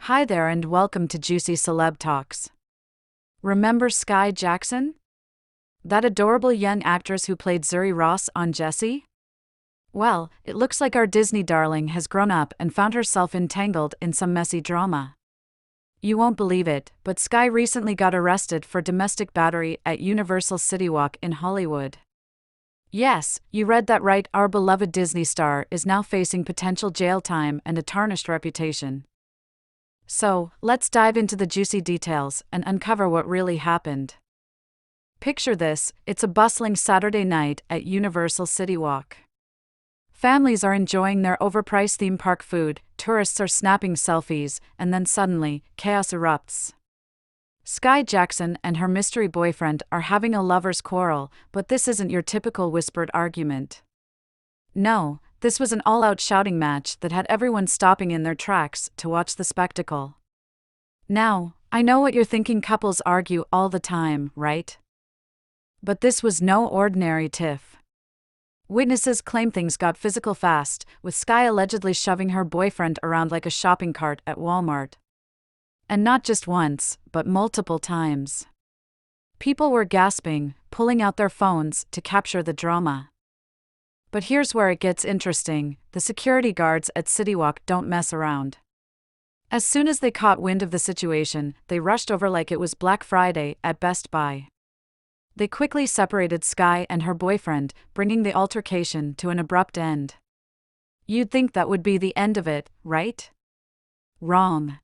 Hi there and welcome to Juicy Celeb Talks. Remember Skai Jackson? That adorable young actress who played Zuri Ross on Jessie? Well, it looks like our Disney darling has grown up and found herself entangled in some messy drama. You won't believe it, but Skai recently got arrested for domestic battery at Universal CityWalk in Hollywood. Yes, you read that right, our beloved Disney star is now facing potential jail time and a tarnished reputation. So, let's dive into the juicy details and uncover what really happened. Picture this, it's a bustling Saturday night at Universal CityWalk. Families are enjoying their overpriced theme park food, tourists are snapping selfies, and then suddenly, chaos erupts. Skai Jackson and her mystery boyfriend are having a lover's quarrel, but this isn't your typical whispered argument. No, this was an all-out shouting match that had everyone stopping in their tracks to watch the spectacle. Now, I know what you're thinking, couples argue all the time, right? But this was no ordinary tiff. Witnesses claim things got physical fast, with Skai allegedly shoving her boyfriend around like a shopping cart at Walmart. And not just once, but multiple times. People were gasping, pulling out their phones to capture the drama. But here's where it gets interesting, the security guards at CityWalk don't mess around. As soon as they caught wind of the situation, they rushed over like it was Black Friday at Best Buy. They quickly separated Skai and her boyfriend, bringing the altercation to an abrupt end. You'd think that would be the end of it, right? Wrong.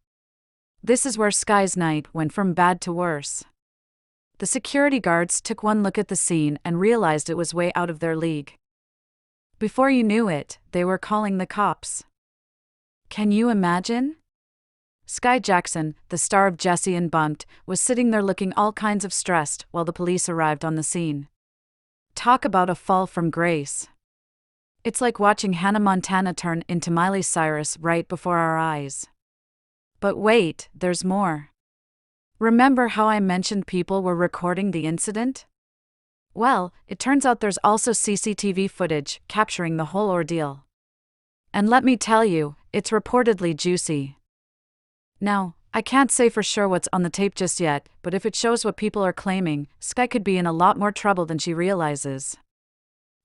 This is where Skai's night went from bad to worse. The security guards took one look at the scene and realized it was way out of their league. Before you knew it, they were calling the cops. Can you imagine? Skai Jackson, the star of Jessie and Bumped, was sitting there looking all kinds of stressed while the police arrived on the scene. Talk about a fall from grace. It's like watching Hannah Montana turn into Miley Cyrus right before our eyes. But wait, there's more. Remember how I mentioned people were recording the incident? Well, it turns out there's also CCTV footage capturing the whole ordeal. And let me tell you, it's reportedly juicy. Now, I can't say for sure what's on the tape just yet, but if it shows what people are claiming, Skai could be in a lot more trouble than she realizes.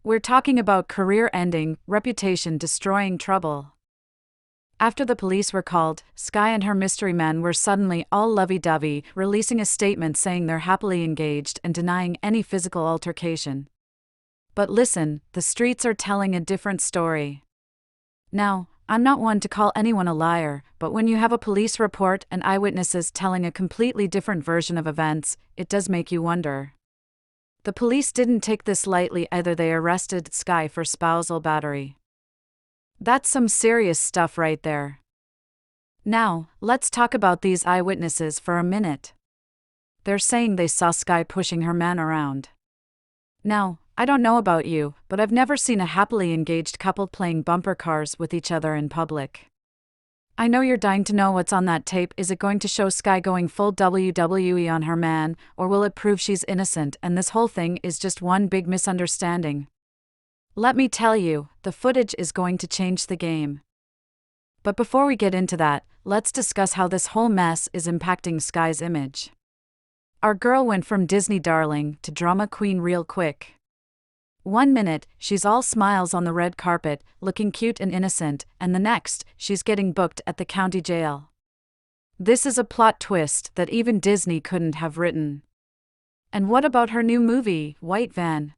We're talking about career-ending, reputation-destroying trouble. After the police were called, Skai and her mystery man were suddenly all lovey-dovey, releasing a statement saying they're happily engaged and denying any physical altercation. But listen, the streets are telling a different story. Now, I'm not one to call anyone a liar, but when you have a police report and eyewitnesses telling a completely different version of events, it does make you wonder. The police didn't take this lightly either. They arrested Skai for spousal battery. That's some serious stuff right there. Now, let's talk about these eyewitnesses for a minute. They're saying they saw Skai pushing her man around. Now, I don't know about you, but I've never seen a happily engaged couple playing bumper cars with each other in public. I know you're dying to know what's on that tape. Is it going to show Skai going full WWE on her man, or will it prove she's innocent and this whole thing is just one big misunderstanding? Let me tell you, the footage is going to change the game. But before we get into that, let's discuss how this whole mess is impacting Skai's image. Our girl went from Disney darling to drama queen real quick. One minute, she's all smiles on the red carpet, looking cute and innocent, and the next, she's getting booked at the county jail. This is a plot twist that even Disney couldn't have written. And what about her new movie, White Van?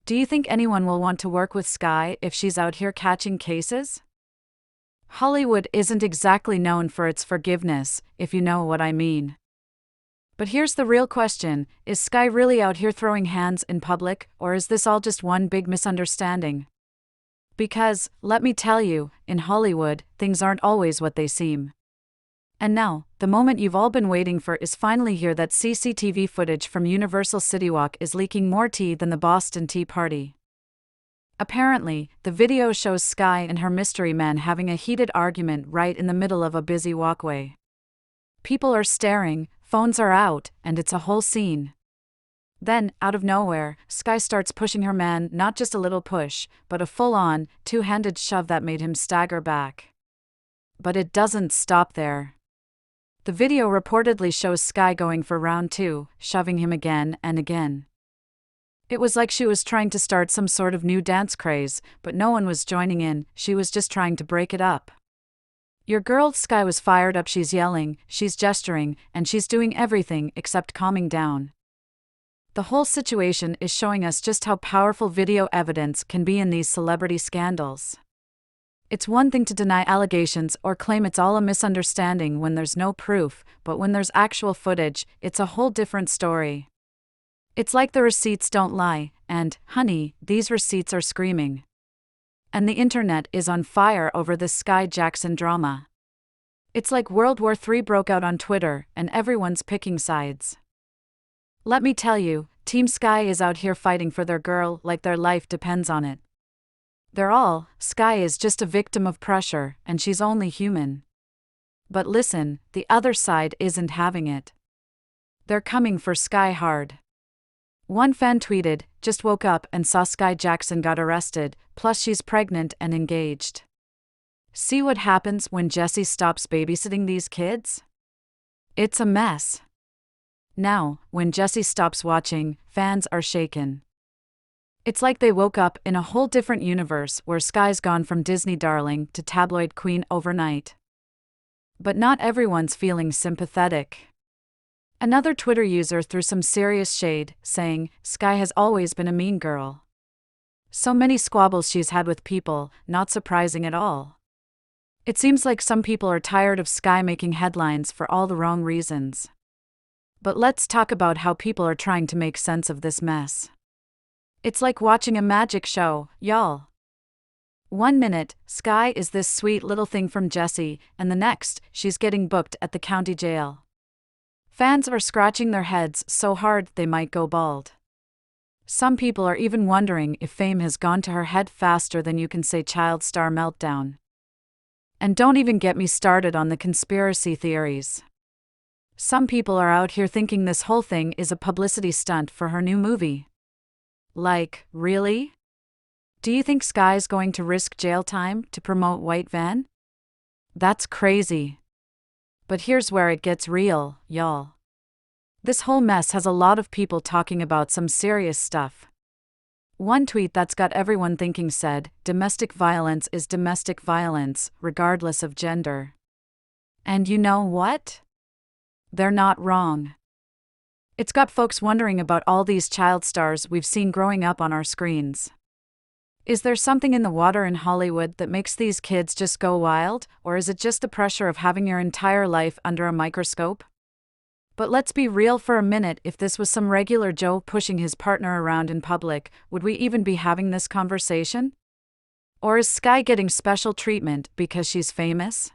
Do you think anyone will want to work with Skai if she's out here catching cases? Hollywood isn't exactly known for its forgiveness, if you know what I mean. But here's the real question, is Skai really out here throwing hands in public, or is this all just one big misunderstanding? Because, let me tell you, in Hollywood, things aren't always what they seem. And now, the moment you've all been waiting for is finally here. That CCTV footage from Universal CityWalk is leaking more tea than the Boston Tea Party. Apparently, the video shows Skai and her mystery man having a heated argument right in the middle of a busy walkway. People are staring, phones are out, and it's a whole scene. Then, out of nowhere, Skai starts pushing her man, not just a little push, but a full-on, two-handed shove that made him stagger back. But it doesn't stop there. The video reportedly shows Skai going for round 2, shoving him again and again. It was like she was trying to start some sort of new dance craze, but no one was joining in, she was just trying to break it up. Your girl Skai was fired up, she's yelling, she's gesturing, and she's doing everything except calming down. The whole situation is showing us just how powerful video evidence can be in these celebrity scandals. It's one thing to deny allegations or claim it's all a misunderstanding when there's no proof, but when there's actual footage, it's a whole different story. It's like the receipts don't lie, and, honey, these receipts are screaming. And the internet is on fire over this Skai Jackson drama. It's like World War III broke out on Twitter, and everyone's picking sides. Let me tell you, Team Skai is out here fighting for their girl like their life depends on it. Skai is just a victim of pressure, and she's only human. But listen, the other side isn't having it. They're coming for Skai hard. One fan tweeted, "Just woke up and saw Skai Jackson got arrested, plus she's pregnant and engaged. See what happens when Jessie stops babysitting these kids? It's a mess." Now, when Jessie stops watching, fans are shaken. It's like they woke up in a whole different universe where Skai's gone from Disney darling to tabloid queen overnight. But not everyone's feeling sympathetic. Another Twitter user threw some serious shade, saying, "Skai has always been a mean girl. So many squabbles she's had with people, not surprising at all." It seems like some people are tired of Skai making headlines for all the wrong reasons. But let's talk about how people are trying to make sense of this mess. It's like watching a magic show, y'all. 1 minute, Skai is this sweet little thing from Jessie, and the next, she's getting booked at the county jail. Fans are scratching their heads so hard they might go bald. Some people are even wondering if fame has gone to her head faster than you can say child star meltdown. And don't even get me started on the conspiracy theories. Some people are out here thinking this whole thing is a publicity stunt for her new movie. Like, really? Do you think Skai's going to risk jail time to promote White Van? That's crazy. But here's where it gets real, y'all. This whole mess has a lot of people talking about some serious stuff. One tweet that's got everyone thinking said, "Domestic violence is domestic violence, regardless of gender." And you know what? They're not wrong. It's got folks wondering about all these child stars we've seen growing up on our screens. Is there something in the water in Hollywood that makes these kids just go wild, or is it just the pressure of having your entire life under a microscope? But let's be real for a minute, if this was some regular Joe pushing his partner around in public, would we even be having this conversation? Or is Skai getting special treatment because she's famous?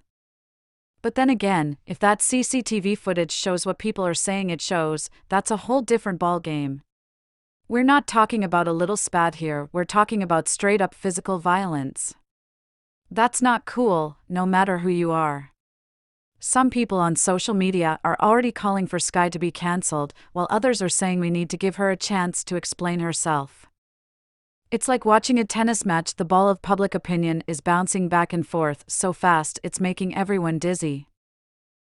But then again, if that CCTV footage shows what people are saying it shows, that's a whole different ballgame. We're not talking about a little spat here, we're talking about straight-up physical violence. That's not cool, no matter who you are. Some people on social media are already calling for Skai to be cancelled, while others are saying we need to give her a chance to explain herself. It's like watching a tennis match. The ball of public opinion is bouncing back and forth so fast it's making everyone dizzy.